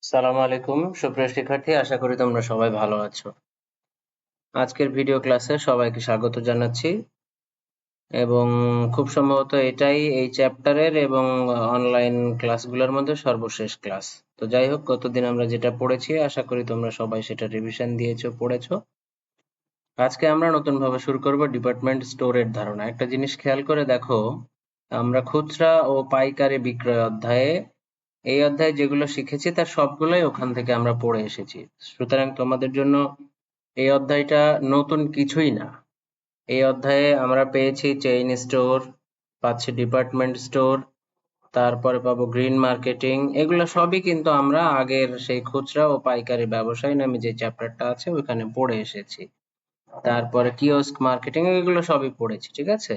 সালাম আলাইকুম সুপ্রিয় শিক্ষার্থী, আশা করি তোমরা সবাই ভালো আছো। আজকের ভিডিও ক্লাসে সবাইকে স্বাগত জানাচ্ছি এবং খুব সম্ভবত এটাই এই চ্যাপ্টারের এবং অনলাইন ক্লাসগুলোর মধ্যে সর্বশেষ ক্লাস। তো যাই হোক, গতদিন আমরা যেটা পড়েছি আশা করি তোমরা সবাই সেটা রিভিশন দিয়েছো, পড়েছো। আজকে আমরা নতুন ভাবে শুরু করব ডিপার্টমেন্ট স্টোরের ধারণা। একটা জিনিস খেয়াল করে দেখো, আমরা খুচরা ও পাইকারি বিক্রয় অধ্যায়ে এই অধ্যায়ে যেগুলো শিখেছি তার সবগুলোই ওখান থেকে আমরা পড়ে এসেছি। সুতরাং তোমাদের জন্য এই অধ্যায়টা নতুন কিছুই না। এই অধ্যায়ে আমরা পেয়েছি চেইন স্টোর, পাচ্ছি ডিপার্টমেন্ট স্টোর, তারপরে পাবো গ্রিন মার্কেটিং। এগুলো সবই কিন্তু আমরা আগের সেই খুচরা ও পাইকারি ব্যবসায় নামে যে চ্যাপ্টারটা আছে ওইখানে পড়ে এসেছি। তারপরে কিওস্ক মার্কেটিং, এগুলো সবই পড়েছি, ঠিক আছে।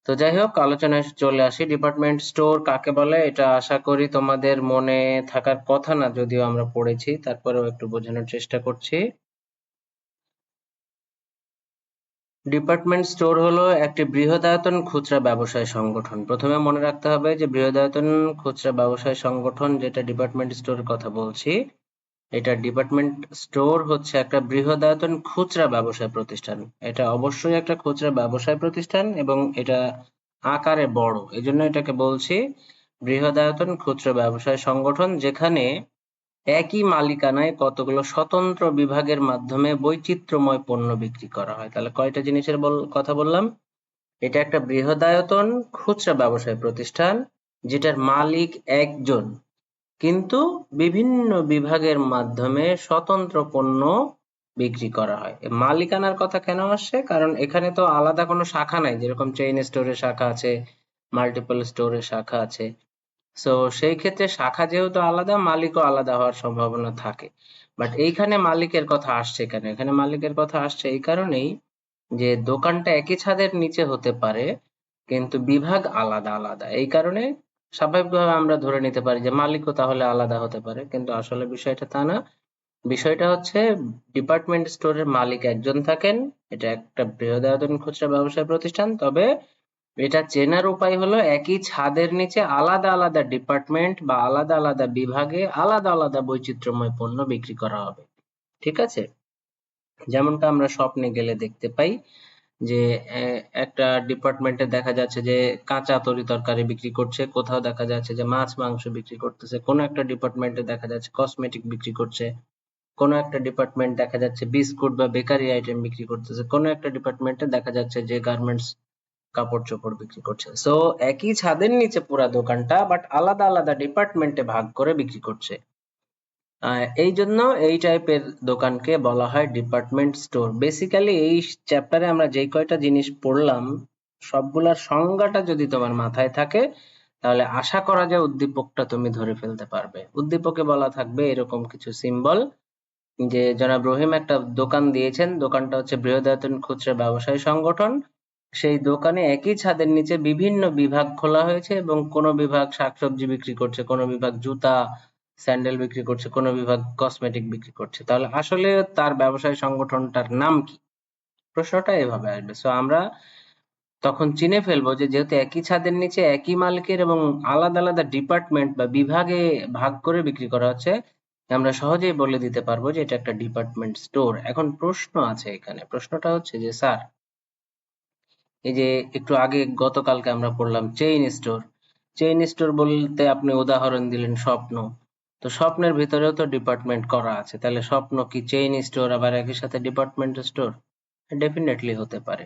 তো যাই হোক, আলোচনায় চলে আসি। ডিপার্টমেন্ট স্টোর কাকে বলে এটা আশা করি তোমাদের মনে থাকার কথা না, যদিও আমরা পড়েছি, তারপরেও একটু বোঝানোর চেষ্টা করছি। ডিপার্টমেন্ট স্টোর হলো একটি বৃহদায়তন খুচরা ব্যবসায় সংগঠন। প্রথমে মনে রাখতে হবে যে বৃহদায়তন খুচরা ব্যবসায় সংগঠন যেটা ডিপার্টমেন্ট স্টোরের কথা বলছি, এটা ডিপার্টমেন্ট স্টোর হচ্ছে একটা বৃহদায়তন খুচরা ব্যবসায় প্রতিষ্ঠান। এটা অবশ্যই একটা খুচরা ব্যবসায় প্রতিষ্ঠান এবং এটা আকারে বড়, এজন্য এটাকে বলছি বৃহদায়তন খুচরা ব্যবসায় সংগঠন, যেখানে একই মালিকানায় কতগুলো স্বতন্ত্র বিভাগের মাধ্যমে বৈচিত্র্যময় পণ্য বিক্রি করা হয়। তাহলে কয়টা জিনিসের কথা বললাম? এটা একটা বৃহদায়তন খুচরা ব্যবসায় প্রতিষ্ঠান যেটার মালিক একজন, কিন্তু বিভিন্ন বিভাগের মাধ্যমে স্বতন্ত্র পণ্য বিক্রি করা হয়। মালিকানার কথা কেন আসছে? কারণ এখানে তো আলাদা কোনো শাখা নাই, যেরকম চেইন স্টোরের শাখা আছে, মাল্টিপল স্টোরের শাখা আছে। সো সেই ক্ষেত্রে শাখা যেহেতু আলাদা, মালিকও আলাদা হওয়ার সম্ভাবনা থাকে। বাট এইখানে মালিকের কথা আসছে কেন? এখানে মালিকের কথা আসছে এই কারণেই যে দোকানটা একই ছাদের নিচে হতে পারে কিন্তু বিভাগ আলাদা আলাদা। এই কারণে স্বাভাবিকভাবে আমরা ধরে নিতে পারি যে মালিকও তাহলে আলাদা হতে পারে, কিন্তু আসলে বিষয়টা তা না। বিষয়টা হচ্ছে ডিপার্টমেন্ট স্টোরের মালিক একজন থাকেন। এটা একটা বৃহদায়তন খুচরা ব্যবসায় প্রতিষ্ঠান, তবে এটা চেনার উপায় হলো একই ছাদের নিচে আলাদা আলাদা ডিপার্টমেন্ট বা আলাদা আলাদা বিভাগে আলাদা আলাদা বৈচিত্র্যময় পণ্য বিক্রি করা হবে, ঠিক আছে। যেমনটা আমরা স্বপ্নে গেলে দেখতে পাই যে একটা ডিপার্টমেন্টে দেখা যাচ্ছে যে কাঁচা তরি তরকারি বিক্রি করছে, কোথাও দেখা যাচ্ছে যে মাছ মাংস বিক্রি করতেছে, কোনো একটা ডিপার্টমেন্টে দেখা যাচ্ছে কসমেটিক বিক্রি করছে, কোনো একটা ডিপার্টমেন্ট দেখা যাচ্ছে বিস্কুট বা বেকারি আইটেম বিক্রি করতেছে, কোনো একটা ডিপার্টমেন্টে দেখা যাচ্ছে যে গার্মেন্টস কাপড় চোপড় বিক্রি করছে। সো একই ছাদের নিচে পুরা দোকানটা, বাট আলাদা আলাদা ডিপার্টমেন্টে ভাগ করে বিক্রি করছে। এই জন্য এই টাইপের দোকানকে বলা হয় ডিপার্টমেন্ট স্টোর। বেসিক্যালি এই চ্যাপ্টারে আমরা যেই কয়টা জিনিস পড়লাম সবগুলার সংজ্ঞাটা যদি তোমার মাথায় থাকে তাহলে আশা করা যায় উদ্দীপকটা তুমি ধরে ফেলতে পারবে। উদ্দীপকে বলা থাকবে এরকম কিছু সিম্বল যে জনাব রহিম একটা দোকান দিয়েছেন, দোকানটা হচ্ছে বৃহদায়তন খুচরা ব্যবসায়ী সংগঠন। সেই দোকানে একই ছাদের নিচে বিভিন্ন বিভাগ খোলা হয়েছে এবং কোনো বিভাগ শাকসবজি বিক্রি করছে, কোনো বিভাগ জুতা স্যান্ডেল বিক্রি করছে, কোনো বিভাগ কসমেটিক বিক্রি করছে। তাহলে আসলে তার ব্যবসায় সংগঠনটার নাম কি? প্রশ্নটা এভাবে আসবে। সো আমরা তখন চিনে ফেলবো যে যেহেতু একই ছাদের নিচে একই মালিকের এবং আলাদা আলাদা ডিপার্টমেন্ট বা বিভাগে ভাগ করে বিক্রি করা হচ্ছে, আমরা সহজেই বলে দিতে পারবো যে এটা একটা ডিপার্টমেন্ট স্টোর। এখন প্রশ্ন আছে এখানে, প্রশ্নটা হচ্ছে যে স্যার, এই যে একটু আগে গতকালকে আমরা পড়লাম চেইন স্টোর, চেইন স্টোর বলতে আপনি উদাহরণ দিলেন স্বপ্ন। তো স্বপ্নের ভিতরেও তো ডিপার্টমেন্ট করা আছে, তাহলে স্বপ্ন কি চেইন স্টোর আবার একই সাথে ডিপার্টমেন্ট স্টোর? ডেফিনেটলি হতে পারে।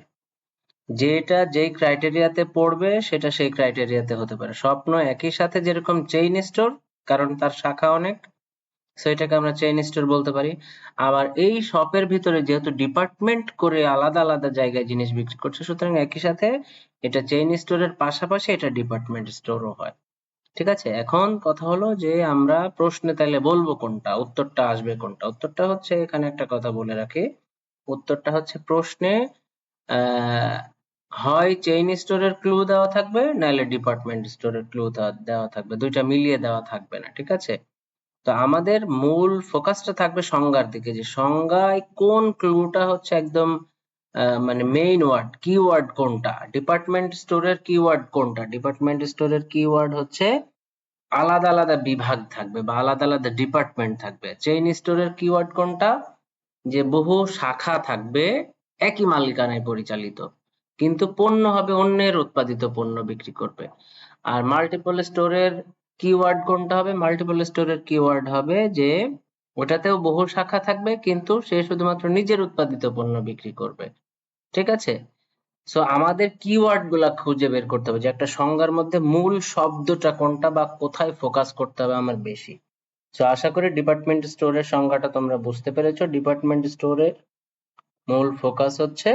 যেটা যেই ক্রাইটেরিয়াতে পড়বে সেটা সেই ক্রাইটেরিয়াতে হতে পারে। স্বপ্ন একই সাথে যেরকম চেইন স্টোর, কারণ তার শাখা অনেক, সো এটাকে আমরা চেইন স্টোর বলতে পারি। আবার এই শপের ভিতরে যেহেতু ডিপার্টমেন্ট করে আলাদা আলাদা জায়গায় জিনিস বিক্রি করছে, সুতরাং একই সাথে এটা চেইন স্টোরের পাশাপাশি এটা ডিপার্টমেন্ট স্টোরও হয়, ঠিক আছে। এখন কথা হলো যে আমরা প্রশ্নে তাহলে বলবো কোনটা, উত্তরটা আসবে কোনটা? উত্তরটা হচ্ছে, এখানে একটা কথা বলে রাখি, উত্তরটা হচ্ছে প্রশ্নে আহ হয় চেইন স্টোরের ক্লু দেওয়া থাকবে, নাহলে ডিপার্টমেন্ট স্টোরের ক্লু দেওয়া থাকবে, দুইটা মিলিয়ে দেওয়া থাকবে না, ঠিক আছে। তো আমাদের মূল ফোকাসটা থাকবে সংজ্ঞার দিকে, যে সংজ্ঞায় কোন ক্লুটা হচ্ছে একদম মানে মেইন ওয়ার্ড, কিওয়ার্ড কোনটা, ডিপার্টমেন্ট স্টোরের কিওয়ার্ড কোনটা? ডিপার্টমেন্ট স্টোরের কিওয়ার্ড হচ্ছে আলাদা আলাদা বিভাগ থাকবে বা আলাদা আলাদা ডিপার্টমেন্ট থাকবে। চেইন স্টোরের কিওয়ার্ড কোনটা? যে বহু শাখা থাকবে একই মালিকানায় পরিচালিত, কিন্তু পণ্য হবে অন্যের উৎপাদিত পণ্য বিক্রি করবে। আর মাল্টিপল স্টোরের কিওয়ার্ড কোনটা হবে? মাল্টিপল স্টোরের কিওয়ার্ড হবে যে ওটাতেও বহু শাখা থাকবে, কিন্তু সে শুধুমাত্র নিজের উৎপাদিত পণ্য বিক্রি করবে। ঠিক আছে? সো আমাদের কিওয়ার্ড গুলা খুঁজে বের করতে হবে যে একটা সংজ্ঞার মধ্যে মূল শব্দটা কোনটা বা কোথায় ফোকাস করতে হবে আমার বেশি। সো আশা করি ডিপার্টমেন্ট স্টোরের সংজ্ঞাটা তোমরা বুঝতে পেরেছো। ডিপার্টমেন্ট স্টোরের মূল ফোকাস হচ্ছে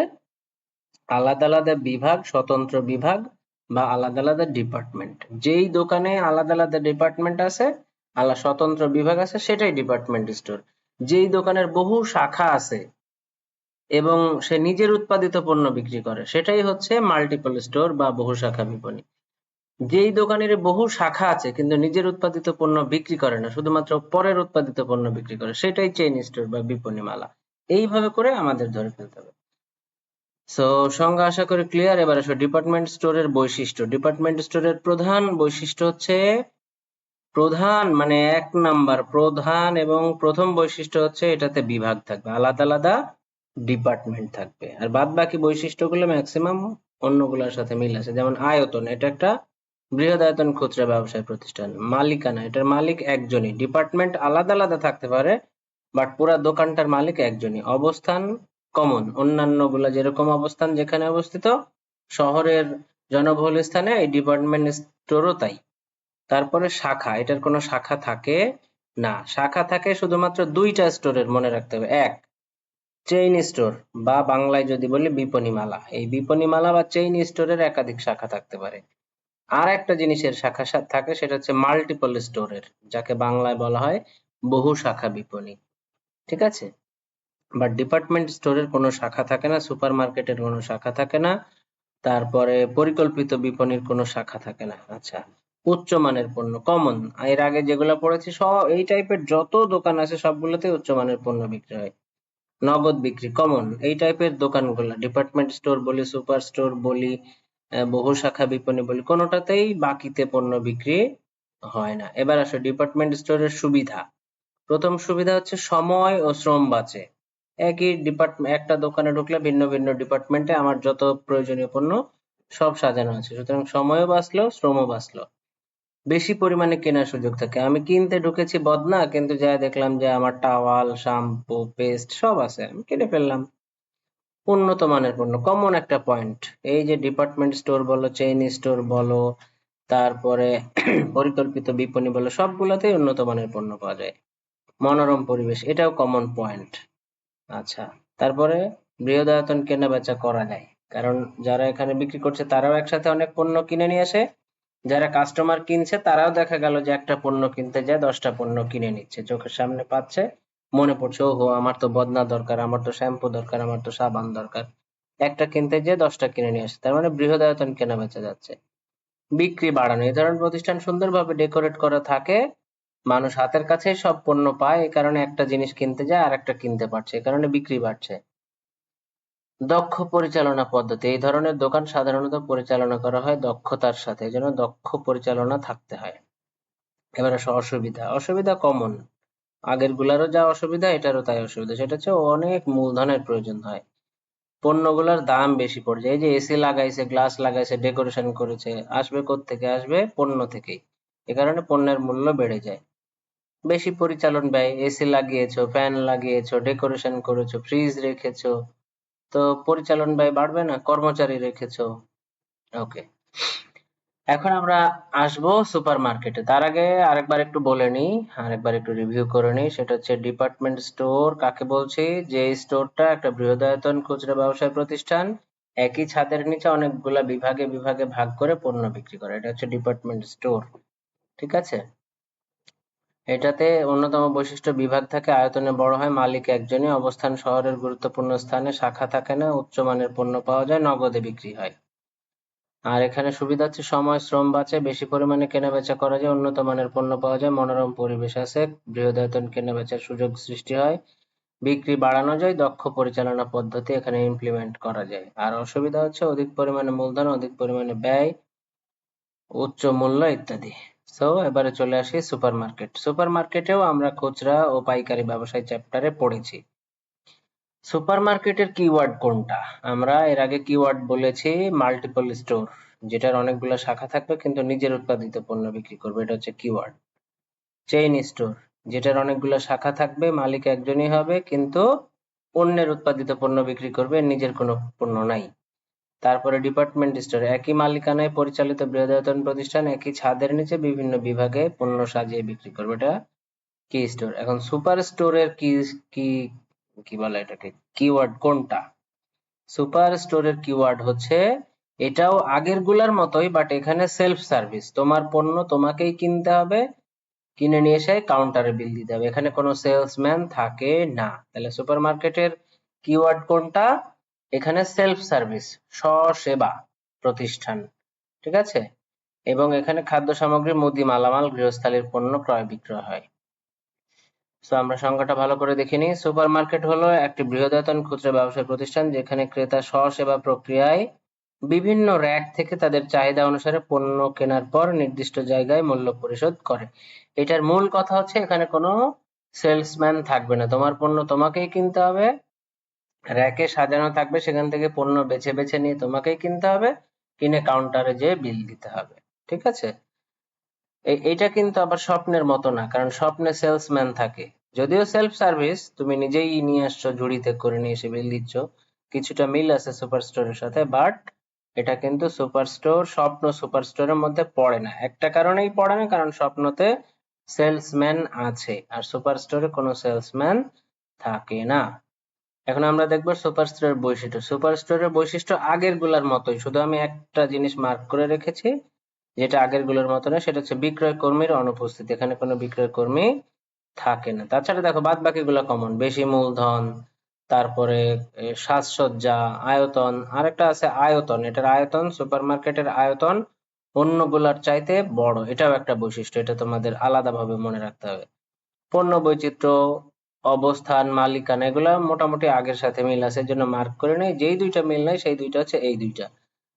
আলাদা আলাদা বিভাগ, স্বতন্ত্র বিভাগ বা আলাদা আলাদা ডিপার্টমেন্ট। যেই দোকানে আলাদা আলাদা ডিপার্টমেন্ট আছে, স্বতন্ত্র বিভাগ আছে, সেটাই ডিপার্টমেন্ট স্টোর। যেই দোকানের বহু শাখা আছে এবং সে নিজের উৎপাদিত পণ্য বিক্রি করে, সেটাই হচ্ছে মাল্টিপল স্টোর বা বহু শাখা বিপণী। যেই দোকানের বহু শাখা আছে কিন্তু নিজের উৎপাদিত পণ্য বিক্রি করে না, শুধুমাত্র পরের উৎপাদিত পণ্য বিক্রি করে, সেটাই চেইন স্টোর বা বিপণীমালা। এইভাবে করে আমাদের ধরে ফেলতে হবে। সো সংজ্ঞা আশা করি ক্লিয়ার। এবার আসো ডিপার্টমেন্ট স্টোরের বৈশিষ্ট্য। ডিপার্টমেন্ট স্টোরের প্রধান বৈশিষ্ট্য হচ্ছে, প্রধান মানে ১ নাম্বার প্রধান এবং প্রথম বৈশিষ্ট্য হচ্ছে এটাতে বিভাগ থাকবে, আলাদা আলাদা ডিপার্টমেন্ট থাকবে। আর বাদ বাকি বৈশিষ্ট্যগুলো ম্যাক্সিমাম অন্যগুলোর সাথে মিল আছে। যেমন আয়তন, এটা একটা বৃহদায়তন খুচরা ব্যবসায় প্রতিষ্ঠান। মালিকানা, এটার মালিক একজনই। ডিপার্টমেন্ট আলাদা আলাদা থাকতে পারে, বাট পুরা দোকানটার মালিক একজনই। অবস্থান কমন, অন্যান্য গুলা যেরকম অবস্থান যেখানে অবস্থিত, শহরের জনবহুল স্থানে এই ডিপার্টমেন্ট স্টোরও তাই। তারপরে শাখা, এটার কোনো শাখা থাকে না। শাখা থাকে শুধুমাত্র ২টা স্টোরের, মনে রাখতে হবে। এক, চেইন স্টোর বা বাংলায় যদি বলি বিপণীমালা। এই বিপণীমালা বা চেইন স্টোরের একাধিক শাখা থাকতে পারে। আর একটা জিনিসের শাখা থাকে, সেটা হচ্ছে মাল্টিপল স্টোরের, যাকে বাংলায় বলা হয় বহু শাখা বিপণী। ঠিক আছে? বাট ডিপার্টমেন্ট স্টোরের কোনো শাখা থাকে না, সুপার মার্কেটের কোনো শাখা থাকে না, তারপরে পরিকল্পিত বিপণীর কোনো শাখা থাকে না। আচ্ছা, উচ্চমানের পণ্য কমন, এর আগে যেগুলো পড়েছি সব এই টাইপের যত দোকান আছে সবগুলোতে উচ্চমানের পণ্য বিক্রি হয়। নগদ বিক্রি কমন, এই টাইপের দোকানগুলো ডিপার্টমেন্ট স্টোর বলি, সুপার স্টোর বলি, বহু শাখা বিপণী বলি, কোনোটাতেই বাকিতে পণ্য বিক্রি হয় না। এবার আসো ডিপার্টমেন্ট স্টোরের সুবিধা। প্রথম সুবিধা হচ্ছে সময় ও শ্রম বাঁচে। একই ডিপার্টমেন্ট, একটা দোকানে ঢুকলে ভিন্ন ভিন্ন ডিপার্টমেন্টে আমার যত প্রয়োজনীয় পণ্য সব সাজানো আছে, সুতরাং সময়ও বাঁচলো, শ্রমও বাঁচলো। বেশি পরিমাণে কেনার সুযোগ থাকে। আমি কিনতে ঢুকেছি বদনা, কিন্তু যা দেখলাম যে আমার টাওয়াল, শ্যাম্পু, পেস্ট সব আছে, আমি কিনে ফেললাম। উন্নত মানের পণ্য কমন একটা পয়েন্ট। এই যে ডিপার্টমেন্ট স্টোর বলো, চেইন স্টোর বলো, তারপরে পরিকল্পিত বিপণী বলো, সবগুলোতেই উন্নত মানের পণ্য পাওয়া যায়। মনোরম পরিবেশ, এটাও কমন পয়েন্ট। আচ্ছা, তারপরে বৃহদায়তন কেনা বেচা করা যায়, কারণ যারা এখানে বিক্রি করছে তারাও একসাথে অনেক পণ্য কিনে নিয়ে আসে, যারা কাস্টমার কিনছে তারাও দেখা গেল যে একটা পণ্য কিনতে যায় 10টা পণ্য কিনে নিচ্ছে, চোখের সামনে পাচ্ছে, মনে পড়ছে ওহো আমার তো বদনা দরকার, আমার তো শ্যাম্পু দরকার, আমার তো সাবান দরকার, একটা কিনতে যেয়ে 10টা কিনে নিয়ে আসে, তার মানে বৃহদায়তন কেনা বেচা যাচ্ছে। বিক্রি বাড়ানো, এই ধরনের প্রতিষ্ঠান সুন্দরভাবে ডেকোরেট করা থাকে, মানুষ হাতের কাছেই সব পণ্য পায়, এই কারণে একটা জিনিস কিনতে যায় আর একটা কিনতে পারছে, এই কারণে বিক্রি বাড়ছে। দক্ষ পরিচালনা পদ্ধতি, এই ধরনের দোকান সাধারণত পরিচালনা করা হয় দক্ষতার সাথে, এজন্য দক্ষ পরিচালনা থাকতে হয়। এবার আসো অসুবিধা। অসুবিধা কমন, আগের গুলারও যা অসুবিধা এটারও তাই অসুবিধা, সেটা হচ্ছে অনেক মূলধনের প্রয়োজন হয়, পণ্যগুলোর দাম বেশি পড়ে যায়। এই যে এসি লাগাইছে, গ্লাস লাগাইছে, ডেকোরেশন করেছে, আসবে কোত্থেকে? আসবে পণ্য থেকেই। এ কারণে পণ্যের মূল্য বেড়ে যায়। বেশি পরিচালন ব্যয়, এসি লাগিয়েছো, ফ্যান লাগিয়েছো, ডেকোরেশন করেছো, ফ্রিজ রেখেছো, তো পরিচালন ব্যয় বাড়বে না? কর্মচারী রেখেছো। ওকে, এখন আমরা আসবো সুপার মার্কেটে। তার আগে আরেকবার একটু বলে নিই, আরেকবার একটু রিভিউ করে নিই। সেটা হচ্ছে ডিপার্টমেন্ট স্টোর কাকে বলছি? যে স্টোরটা একটা বৃহদায়তন খুচরা ব্যবসায় প্রতিষ্ঠান, একই ছাদের নিচে অনেকগুলা বিভাগে বিভাগে ভাগ করে পণ্য বিক্রি করে, এটা হচ্ছে ডিপার্টমেন্ট স্টোর। ঠিক আছে? এটাতে অন্যতম বৈশিষ্ট্য বিভাগ থাকে, আয়তনে বড় হয়, মালিক একজনই, অবস্থান শহরের গুরুত্বপূর্ণ স্থানে, শাখা থাকে না, উচ্চমানের পণ্য পাওয়া যায়, নগদে বিক্রি হয়। আর এখানে সুবিধা হচ্ছে সময় শ্রম বাঁচে, বেশি পরিমাণে কেনাবেচা করা যায়, উন্নত মানের পণ্য পাওয়া যায়, মনোরম পরিবেশ আছে, বৃহদায়তন কেনাবেচার সুযোগ সৃষ্টি হয়, বিক্রি বাড়ানো যায়, দক্ষ পরিচালনা পদ্ধতি এখানে ইমপ্লিমেন্ট করা যায়। আর অসুবিধা হচ্ছে অধিক পরিমাণে মূলধন, অধিক পরিমাণে ব্যয়, উচ্চ মূল্য ইত্যাদি। সো এবারে চলে আসি সুপারমার্কেট। সুপারমার্কেটেও আমরা খুচরা ও পাইকারি ব্যবসায় চ্যাপ্টারে পড়েছি। সুপারমার্কেটের কিওয়ার্ড কোনটা? আমরা এর আগে কিওয়ার্ড বলেছি মাল্টিপল স্টোর, যেটার অনেকগুলো শাখা থাকবে কিন্তু নিজের উৎপাদিত পণ্য বিক্রি করবে, এটা হচ্ছে কিওয়ার্ড। চেইন স্টোর, যেটার অনেকগুলো শাখা থাকবে, মালিক একজনই হবে কিন্তু অন্যের উৎপাদিত পণ্য বিক্রি করবে, নিজের কোনো পণ্য নাই। তারপরে ডিপার্টমেন্ট স্টোর, একই মালিকানায় পরিচালিত বৃহদায়তন প্রতিষ্ঠান একই ছাদের নিচে বিভিন্ন বিভাগে পণ্য সাজিয়ে বিক্রি করবে, এটা কি স্টোর। এখন সুপার স্টোরের কি কি কি বলে এটাকে, কিওয়ার্ড কোনটা? সুপার স্টোরের কিওয়ার্ড হচ্ছে, এটাও আগের গুলার মতোই, বাট এখানে সেলফ সার্ভিস, তোমার পণ্য তোমাকেই কিনতে হবে, কিনে নিয়ে এসে কাউন্টারে বিল দিতে হবে, এখানে কোনো সেলসম্যান থাকে না। তাহলে সুপারমার্কেটের কিওয়ার্ড কোনটা? এখানে সেলফ সার্ভিস, স্বসেবা প্রতিষ্ঠান, ঠিক আছে। এবং এখানে খাদ্য সামগ্রী, মুদি মালামাল, গৃহস্থালির পণ্য ক্রয় বিক্রয় হয়। সো আমরা সংজ্ঞাটা ভালো করে দেখে নিই। সুপারমার্কেট হলো একটি বৃহদায়তন খুচরা ব্যবসায় প্রতিষ্ঠান যেখানে ক্রেতা স্ব-সেবা প্রক্রিয়ায় বিভিন্ন র‍্যাক থেকে তাদের চাহিদা অনুসারে পণ্য কেনার পর নির্দিষ্ট জায়গায় মূল্য পরিশোধ করে। এটার মূল কথা হচ্ছে এখানে কোনো সেলসম্যান থাকবে না, তোমার পণ্য তোমাকেই কিনতে হবে, র‍্যাকে সাজানো থাকবে, সেখান থেকে পণ্য বেছে বেছে নিয়ে তোমাকেই কিনতে হবে, কিনে কাউন্টারে যেয়ে বিল দিতে হবে, ঠিক আছে। এইটা কিন্তু আবার স্বপ্নের মতো না, কারণ স্বপ্নে সেলসম্যান থাকে। যদিও সেলফ সার্ভিস, তুমি নিজেই নিয়ে আসছো, ঝুড়িতে করে নিয়ে এসে বিল দিচ্ছ, কিছুটা মিল আছে সুপার স্টোরের সাথে, বাট এটা কিন্তু সুপার স্টোর, স্বপ্ন সুপার স্টোরের মধ্যে পড়ে না। একটা কারণেই পড়ে না, কারণ স্বপ্নতে সেলসম্যান আছে আর সুপার স্টোরে কোনো সেলসম্যান থাকে না। এখন আমরা দেখবো সুপার স্টোরের বৈশিষ্ট্য। সুপার স্টোরের বৈশিষ্ট্য আগের গুলার মতোই, শুধু আমি একটা জিনিস মার্ক করে রেখেছি যেটা আগের গুলোর মতো না, সেটা হচ্ছে বিক্রয় কর্মীর অনুপস্থিতি, এখানে কোনো বিক্রয় কর্মী থাকে না। তাছাড়া দেখো বাদ বাকিগুলো কমন, বেশি মূলধন, তারপরে সাজসজ্জা, আয়তন, আরেকটা আছে আয়তন, এটার আয়তন, সুপারমার্কেটের আয়তন অন্যগুলার চাইতে বড়, এটাও একটা বৈশিষ্ট্য, এটা তোমাদের আলাদাভাবে মনে রাখতে হবে। পণ্য বৈচিত্র্য, অবস্থান, মালিকানা, এগুলা মোটামুটি আগের সাথে মিল আছে, এর জন্য মার্ক করে নেই। যেই দুইটা মিল নাই সেই দুইটা হচ্ছে এই দুইটা।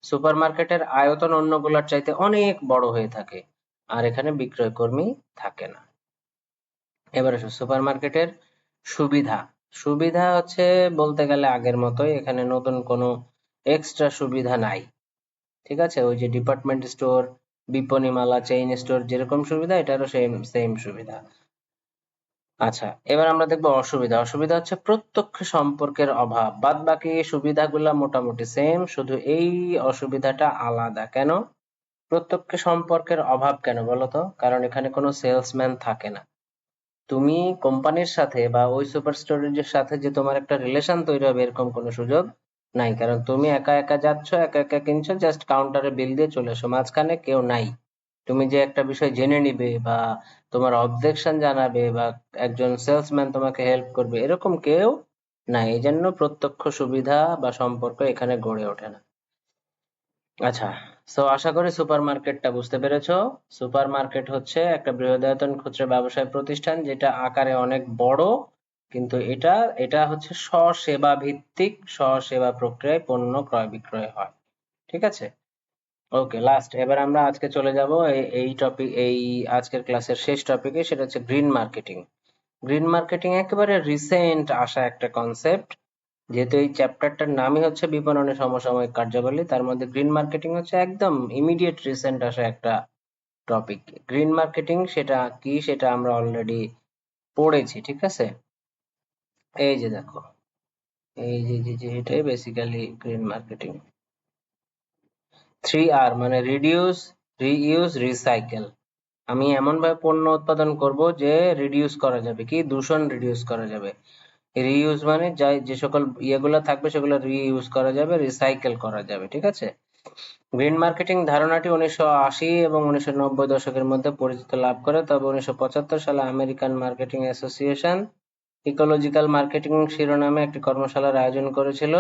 সুপারমার্কেটের আয়তন অন্যগুলার চাইতে অনেক বড় হয়ে থাকে আর এখানে বিক্রয় কর্মী থাকে না। এবার আসো সুপারমার্কেটের সুবিধা। সুবিধা হচ্ছে বলতে গেলে আগের মতোই, এখানে নতুন কোনো এক্সট্রা সুবিধা নাই, ঠিক আছে। ওই যে ডিপার্টমেন্ট স্টোর, বিপণীমালা, চেইন স্টোর যেরকম সুবিধা, এটারও সেম সেম সুবিধা। আচ্ছা, এবার আমরা দেখবো অসুবিধা। অসুবিধা হচ্ছে প্রত্যক্ষ সম্পর্কের অভাব, বাদ বাকি সুবিধাগুলা মোটামুটি সেম, শুধু এই অসুবিধাটা আলাদা। কেন প্রত্যক্ষ সম্পর্কের অভাব কেন বলতো? কারণ এখানে কোনো সেলসম্যান থাকে না। তুমি কোম্পানির সাথে বা ওই সুপার স্টোরের সাথে যে তোমার একটা রিলেশন তৈরি হবে এরকম কোনো সুযোগ নাই, কারণ তুমি একা একা যাচ্ছ, একা একা কিনছো, জাস্ট কাউন্টারে বিল দিয়ে চলে এসো, মাঝখানে কেউ নাই। তুমি যে একটা বিষয় জেনে নিবে বা তোমার অবজেকশন জানাবে বা একজন সেলসম্যান তোমাকে হেল্প করবে, এরকম কেউ নাই, এই জন্য প্রত্যক্ষ সুবিধা বা সম্পর্ক এখানে গড়ে ওঠে না। আচ্ছা, সো আশা করি সুপারমার্কেটটা বুঝতে পেরেছো। সুপারমার্কেট হচ্ছে একটা বৃহদায়তন খুচরা ব্যবসায় প্রতিষ্ঠান যেটা আকারে অনেক বড়, কিন্তু এটা এটা হচ্ছে স্ব-সেবা ভিত্তিক, স্ব-সেবা প্রক্রিয়ায় পণ্য ক্রয় বিক্রয় হয়, ঠিক আছে। ওকে, লাস্ট, এবার আমরা আজকে চলে যাব এই টপিক, এই আজকের ক্লাসের শেষ টপিকে, সেটা হচ্ছে গ্রিন মার্কেটিং। গ্রিন মার্কেটিং একেবারে রিসেন্ট আসা একটা কনসেপ্ট, যেহেতু এই চ্যাপ্টারটার নামই হচ্ছে বিপণনে সমসাময়িক কার্যাবলী, তার মধ্যে গ্রিন মার্কেটিং হচ্ছে একদম ইমিডিয়েট রিসেন্ট আসা একটা টপিক। গ্রিন মার্কেটিং সেটা কি, সেটা আমরা অলরেডি পড়েছি, ঠিক আছে। এই যে দেখো, এই যে এটাই বেসিক্যালি গ্রিন মার্কেটিং। 3R মানে রিডিউস, রিইউজ, রিসাইকেল। আমি এমন ভাবে পণ্য উৎপাদন করব যে রিডিউস করা যাবে, কি দূষণ রিডিউস করা যাবে, রিইউজ মানে যে সকল ইয়েগুলো থাকবে সেগুলো রিইউজ করা যাবে, রিসাইকেল করা যাবে, ঠিক আছে। গ্রিন মার্কেটিং ধারণাটি 1980 এবং 1990 দশকের মধ্যে পরিচিতি লাভ করে, তবে 1975 সালে American marketing association ecological marketing শিরোনামে একটি কর্মশালার আয়োজন করেছিল।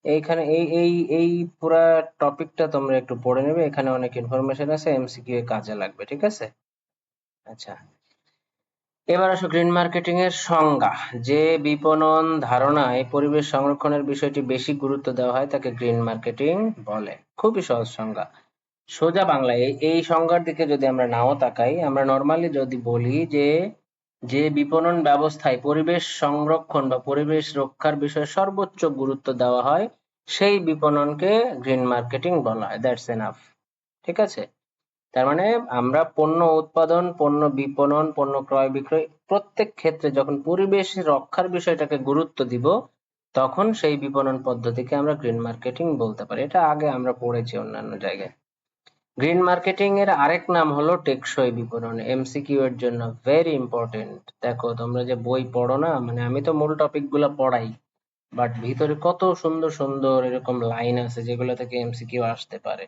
এইখানে এই এই এই পুরা টপিকটা তোমরা একটু পড়ে নেবে, এখানে অনেক ইনফরমেশন আছে, এমসিকিউ এ কাজে লাগবে, ঠিক আছে। আচ্ছা, এবার আসো গ্রিন মার্কেটিং এর সংজ্ঞা। যে বিপণন ধারণায় পরিবেশ সংরক্ষণের বিষয়টি বেশি গুরুত্ব দেওয়া হয় তাকে গ্রিন মার্কেটিং বলে। খুবই সহজ সংজ্ঞা। সোজা বাংলায় এই সংজ্ঞার দিকে যদি আমরা নাও তাকাই, আমরা নর্মালি যদি বলি যে যে বিপণন ব্যবস্থায় পরিবেশ সংরক্ষণ বা পরিবেশ রক্ষার বিষয়ে সর্বোচ্চ গুরুত্ব দেওয়া হয় সেই বিপণনকে গ্রিন মার্কেটিং বলা হয়। That's enough. ঠিক আছে? তার মানে আমরা পণ্য উৎপাদন, পণ্য বিপণন, পণ্য ক্রয় বিক্রয় প্রত্যেক ক্ষেত্রে যখন পরিবেশ রক্ষার বিষয়টাকে গুরুত্ব দিব, তখন সেই বিপণন পদ্ধতিকে আমরা গ্রিন মার্কেটিং বলতে পারি। এটা আগে আমরা পড়েছি অন্যান্য জায়গায়। গ্রিন মার্কেটিং এর আরেক নাম হলো টেকসই বিপণন। এমসিকিউ এর জন্য ভেরি ইম্পর্টেন্ট। দেখো তোমরা যে বই পড়ো না, মানে আমি তো মূল টপিক গুলা পড়াই, বাট ভিতরে কত সুন্দর সুন্দর এরকম লাইন আছে যেগুলো থেকে এমসিকিউ আসতে পারে।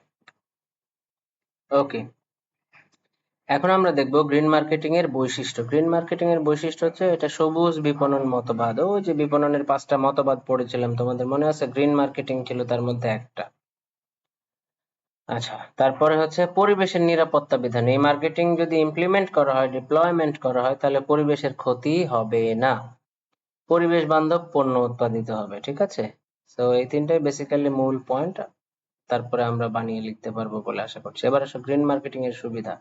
ওকে, এখন আমরা দেখব গ্রিন মার্কেটিং এর বৈশিষ্ট্য। গ্রিন মার্কেটিং এর বৈশিষ্ট্য হচ্ছে এটা সবুজ বিপণন মতবাদ। ওই যে বিপণনের 5টা মতবাদ পড়েছিলাম, তোমাদের মনে আছে? গ্রিন মার্কেটিং ছিল তার মধ্যে একটা। আচ্ছা, তারপরে হচ্ছে পরিবেশের নিরাপত্তা বিধান। এই মার্কেটিং যদি ইমপ্লিমেন্ট করা হয়, ডিপ্লয়মেন্ট করা হয়, তাহলে পরিবেশের ক্ষতি হবে না। পরিবেশ বান্ধব পণ্য উৎপাদিত হবে। ঠিক আছে? তো এই তিনটাই বেসিক্যালি মূল পয়েন্ট। তারপরে আমরা বানিয়ে লিখতে পারবো বলে আশা করছি। এবার আসো গ্রিন মার্কেটিং এর সুবিধা।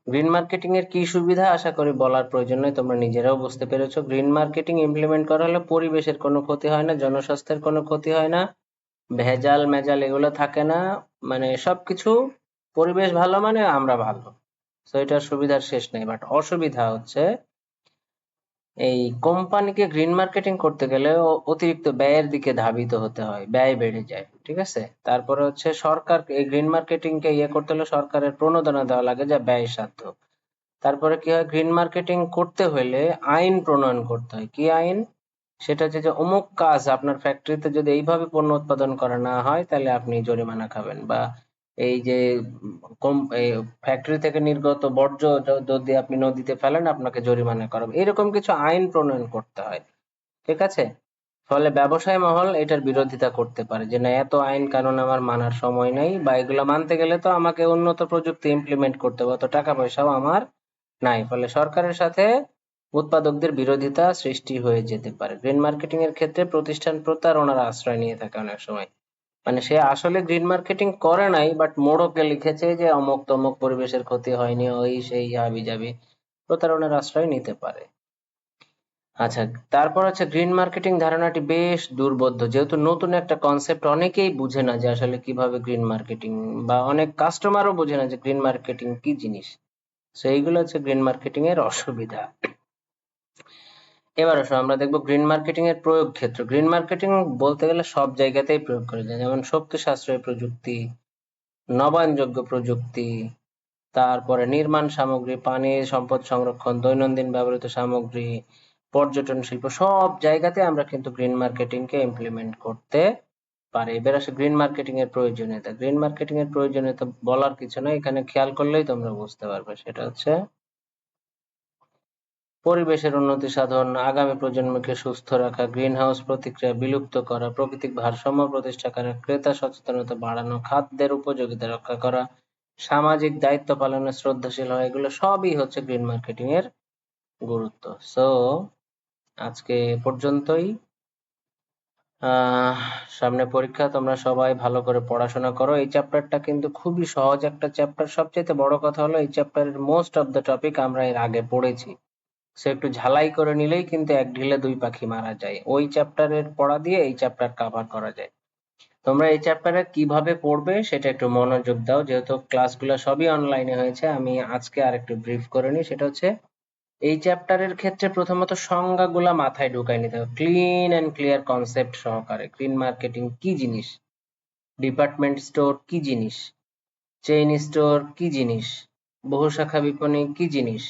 গ্রিন মার্কেটিং এর কি সুবিধা আশা করি বলার প্রয়োজন নয়, তোমরা নিজেরাও বুঝতে পেরেছো। গ্রিন মার্কেটিং ইমপ্লিমেন্ট করা হলে পরিবেশের কোনো ক্ষতি হয় না, জনস্বাস্থ্যের কোনো ক্ষতি হয় না, ভেজাল মেজাল এগুলো থাকে না, মানে সবকিছু পরিবেশ ভালো মানে আমরা ভালো। তো এটার সুবিধার শেষ নেই। বাট অসুবিধা হচ্ছে এই কোম্পানিকে গ্রিন মার্কেটিং করতে গেলে অতিরিক্ত ব্যয়ের দিকে ধাবিত হতে হয়, ব্যয় বেড়ে যায়। ঠিক আছে? তারপরে হচ্ছে সরকার এই গ্রিন মার্কেটিং কে ইয়ে করতে হলে সরকারের প্রণোদনা দেওয়া লাগে, যা ব্যয়সাধ্য। তারপরে কি হয়, গ্রিন মার্কেটিং করতে হলে আইন প্রণয়ন করতে হয়। কি আইন? সেটা হচ্ছে যে অমুক কাজ আপনার ফ্যাক্টরিতে যদি এইভাবে পণ্য উৎপাদন করা না হয় তাহলে আপনি জরিমানা খাবেন, বা এই যে ফ্যাক্টরি থেকে নির্গত বর্জ্য যদি আপনি নদীতে ফেলেন আপনাকে জরিমানা করা হবে। এরকম কিছু আইন প্রণয়ন করতে হয়। ঠিক আছে? ফলে ব্যবসায় মহল এটার বিরোধিতা করতে পারে যে না, এত আইন কানুন আমার মানার সময় নেই, বা এগুলো মানতে গেলে তো আমাকে উন্নত প্রযুক্তি ইমপ্লিমেন্ট করতে হবে, অত টাকা পয়সাও আমার নাই। ফলে সরকারের সাথে উৎপাদকদের বিরোধিতা সৃষ্টি হয়ে যেতে পারে। গ্রিন মার্কেটিং এর ক্ষেত্রে প্রতিষ্ঠান প্রতারণার আশ্রয় নিয়ে থাকে অনেক সময়। মানে সে আসলে গ্রিন মার্কেটিং করে নাই, বাট মোড়কে লিখেছে যে অমুক তমুক পরিবেশের ক্ষতি হয়নি, ওই সেই হাবি জাবি, প্রতারণার আশ্রয় নিতে পারে। আচ্ছা, তারপর হচ্ছে গ্রিন মার্কেটিং ধারণাটি বেশ দুর্বোধ্য, যেহেতু নতুন একটা কনসেপ্ট, অনেকেই বুঝে না যে আসলে কিভাবে গ্রিন মার্কেটিং, বা অনেক কাস্টমারও বুঝে না যে গ্রিন মার্কেটিং কি জিনিস। তো এইগুলো হচ্ছে গ্রিন মার্কেটিং এর অসুবিধা। এবার আসো আমরা দেখবো গ্রিন মার্কেটিং এর প্রয়োগ ক্ষেত্র। গ্রিন মার্কেটিং বলতে গেলে সব জায়গাতেই প্রয়োগ করা যায়, যেমন শক্তি সাশ্রয়ী প্রযুক্তি, নবায়নযোগ্য প্রযুক্তি, তারপরে নির্মাণ সামগ্রী, পানি সম্পদ সংরক্ষণ, দৈনন্দিন ব্যবহৃত সামগ্রী, পর্যটন শিল্প, সব জায়গাতে আমরা কিন্তু গ্রিন মার্কেটিং কে ইমপ্লিমেন্ট করতে পারি। এবার আসে গ্রিন মার্কেটিং এর প্রয়োজনীয়তা। গ্রিন মার্কেটিং এর প্রয়োজনীয়তা বলার কিছু নয়, এখানে খেয়াল করলেই তোমরা বুঝতে পারবে। সেটা হচ্ছে পরিবেশের উন্নতি সাধন, আগামী প্রজন্মকে সুস্থ রাখা, গ্রিনহাউস প্রতিক্রিয়া বিলুপ্ত করা, প্রাকৃতিক ভারসাম্য প্রতিষ্ঠা করা, ক্রেতা সচেতনতা বাড়ানো, খাদ্যের উপযোগিতা রক্ষা করা, সামাজিক দায়িত্ব পালনে শ্রদ্ধাশীল হওয়া, এগুলো সবই হচ্ছে গ্রিন মার্কেটিং এর গুরুত্ব। সো আজকে এ পর্যন্তই। আহ সামনে পরীক্ষা, তোমরা সবাই ভালো করে পড়াশোনা করো। এই চ্যাপ্টারটা কিন্তু খুবই সহজ একটা চ্যাপ্টার। সবচেয়ে বড় কথা হলো এই চ্যাপ্টারের মোস্ট অফ দ্য টপিক আমরা এর আগে পড়েছি। সে একটু ঝালাই করে নিলেই কিন্তু এক ঢিলে দুই পাখি মারা যায়। ওই চ্যাপ্টারের পড়া দিয়ে এই চ্যাপ্টার কভার করা যায়। তোমরা এই চ্যাপ্টারে কিভাবে পড়বে সেটা একটু মনোযোগ দাও। যেহেতু ক্লাসগুলো সবই অনলাইনে হয়েছে, আমি আজকে আর একটু ব্রিফ করে নিই। সেটা হচ্ছে এই চ্যাপ্টারের ক্ষেত্রে প্রথমত সংজ্ঞাগুলা মাথায় ঢুকাই নিতে হবে, ক্লিন এন্ড ক্লিয়ার কনসেপ্ট সহকারে। গ্রিন মার্কেটিং কি জিনিস, ডিপার্টমেন্ট স্টোর কি জিনিস, চেইন স্টোর কি জিনিস, বহুশাখা বিপণী কি জিনিস,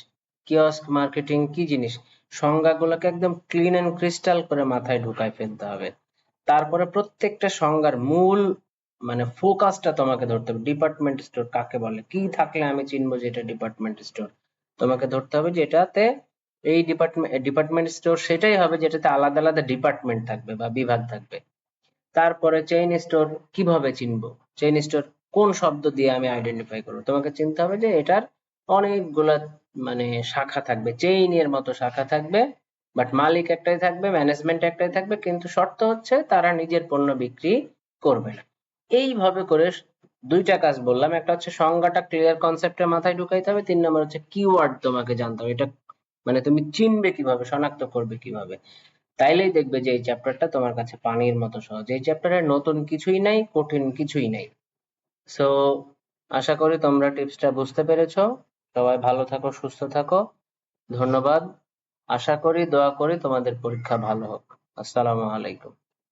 কিয়স্ক মার্কেটিং কি জিনিস, সংজ্ঞাগুলোকে একদম ক্লিন এন্ড ক্রিস্টাল করে মাথায় ঢুকায় ফেলতে হবে। তারপরে প্রত্যেকটা সংজ্ঞার মূল মানে ফোকাসটা তোমাকে ধরতে হবে। ডিপার্টমেন্ট স্টোর কাকে বলে, কি থাকলে আমি চিনবো যে এটা ডিপার্টমেন্ট স্টোর। তোমাকে ধরতে হবে যে এটাতে এই ডিপার্টমেন্ট স্টোর সেটাই হবে যেটাতে আলাদা আলাদা ডিপার্টমেন্ট থাকবে বা বিভাগ থাকবে। তারপরে চেইন স্টোর কিভাবে চিনবো, চেইন স্টোর কোন শব্দ দিয়ে আমি আইডেন্টিফাই করবো। তোমাকে চিনতে হবে যে এটার অনেকগুলা মানে শাখা থাকবে, চেইন এর মতো শাখা থাকবে, বাট মালিক একটাই থাকবে, ম্যানেজমেন্ট একটাই থাকবে, কিন্তু শর্ত হচ্ছে তারা নিজের পণ্য বিক্রি করবে না। এইভাবে করে দুইটা কাজ বললাম, একটা হচ্ছে সংজ্ঞাটা ক্লিয়ার কনসেপ্টে মাথায় ঢুকাইতে হবে, 3 নাম্বার হচ্ছে কিওয়ার্ড তোমাকে জানতে হবে, এটা মানে তুমি চিনবে কিভাবে, শনাক্ত করবে কিভাবে। তাইলেই দেখবে যে এই চ্যাপ্টারটা তোমার কাছে পানির মতো সহজ। এই চ্যাপ্টারে নতুন কিছুই নাই, কঠিন কিছুই নাই। সো আশা করি তোমরা টিপসটা বুঝতে পেরেছো। সবাই ভালো থাকো, সুস্থ থাকো। ধন্যবাদ। আশা করি, দোয়া করি তোমাদের পরীক্ষা ভালো হোক। আসসালামু আলাইকুম।